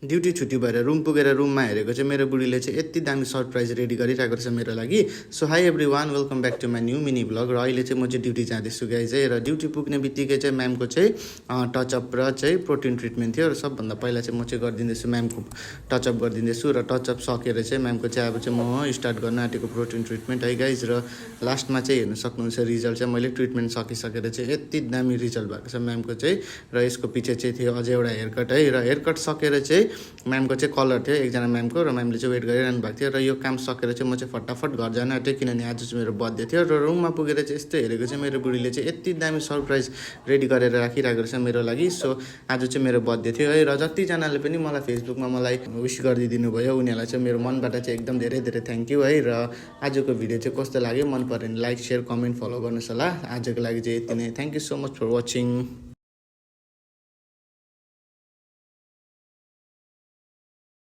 Duty छुट्टी भएर room पुगेर रुममा हेरेको चाहिँ मेरो बुढीले चाहिँ यति दामी सरप्राइज रेडी गरिरहेको रहेछ मेरो लागि। So hi everyone, welcome back to my new mini blog. र अहिले चाहिँ म चाहिँ ड्युटी जाँदैछु गाइज है। र ड्युटी पुग्ने बित्तिकै चाहिँ म्यामको चाहिँ टचअप र चाहिँ प्रोटिन ट्रिटमेन्ट थियो। र सबभन्दा पहिला चाहिँ म चाहिँ गरिदिँदैछु म्यामको टचअप गरिदिँदैछु। र टचअप सकेर चाहिँ म्यामको चाहिँ अब चाहिँ म स्टार्ट गर्न आँटेको प्रोटिन ट्रिटमेन्ट है गाइज। र लास्टमा चाहिँ हेर्न सक्नुहुन्छ रिजल्ट चाहिँ मैले ट्रिटमेन्ट सकिसकेर चाहिँ यति दामी रिजल्ट भएको छ म्यामको चाहिँ। र यसको पछि चाहिँ थियो अझै एउटा हेयरकट है। र हेयरकट सकेर चाहिँ म्यामको चाहिँ कलर थियो एकजना म्यामको, र म्यामले चाहिँ वेट गरिरहनु भएको थियो। र यो काम सकेर चाहिँ म चाहिँ फटाफट घर जान आँटेँ किनभने आज चाहिँ मेरो बर्थडे थियो। र रुममा पुगेर चाहिँ यस्तो हेरेको चाहिँ मेरो बुढीले चाहिँ यति दामी सरप्राइज रेडी गरेर राखिरहेको रहेछ मेरो लागि। सो आज चाहिँ मेरो बर्थडे थियो है। र जतिजनाले पनि मलाई फेसबुकमा मलाई विस गरिदिनु भयो उनीहरूलाई चाहिँ मेरो मनबाट चाहिँ एकदम धेरै धेरै थ्याङ्क यू है। र आजको भिडियो चाहिँ कस्तो लाग्यो, मन पऱ्यो भने लाइक, सेयर, कमेन्ट, फलो गर्नुहोस् होला। आजको लागि चाहिँ यति नै। Thank you so much for watching.